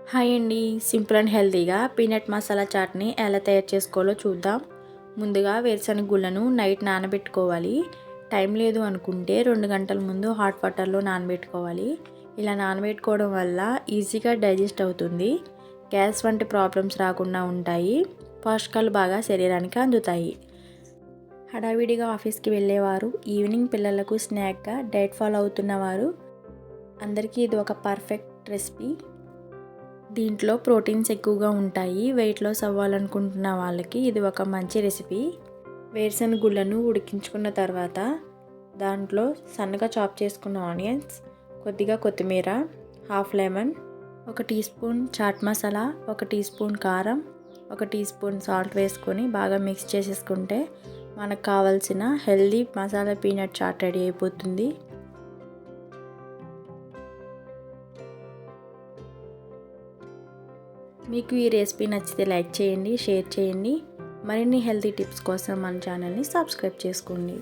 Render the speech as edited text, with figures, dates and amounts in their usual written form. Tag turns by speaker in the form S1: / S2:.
S1: Hi అండి. Simple and హెల్తీగా peanut masala చాట్ని ఎలా తయారు చేసుకోవాలో చూద్దాం. ముందుగా వేరుశనగ గుళ్ళను నైట్ నానబెట్టుకోవాలి. టైం లేదు అనుకుంటే 2 గంటల ముందు హాట్ వాటర్లో నానబెట్టుకోవాలి. ఇలా నానబెట్టుకోవడం వల్ల ఈజీగా డైజెస్ట్ అవుతుంది. గ్యాస్ వంటి ప్రాబ్లమ్స్ రాకుండా ఉంటాయి. పోషకాలు బాగా శరీరానికి అందుతాయి. హడావిడిగా ఆఫీస్కి వెళ్ళేవారు, ఈవినింగ్ పిల్లలకు స్నాక్గా డైట్ ఫాలో అవుతున్నవారు అందరికీ ఇది ఒక పర్ఫెక్ట్ రెసిపీ. దీంట్లో ప్రోటీన్స్ ఎక్కువగా ఉంటాయి. వెయిట్ లాస్ అవ్వాలనుకుంటున్న వాళ్ళకి ఇది ఒక మంచి రెసిపీ. వేరుశనగ గుళ్ళను ఉడికించుకున్న తర్వాత దాంట్లో సన్నగా చాప్ చేసుకున్న ఆనియన్స్, కొద్దిగా కొత్తిమీర, half lemon, 1 teaspoon chaat masala, 1 teaspoon కారం, 1 టీ స్పూన్ సాల్ట్ వేసుకొని బాగా మిక్స్ చేసేసుకుంటే మనకు కావాల్సిన healthy masala peanut chaat ready అయిపోతుంది. మీకు ఈ రెసిపీ నచ్చితే లైక్ చేయండి, షేర్ చేయండి. మరిన్ని హెల్తీ టిప్స్ కోసం మన ఛానల్ని సబ్స్క్రైబ్ చేసుకోండి.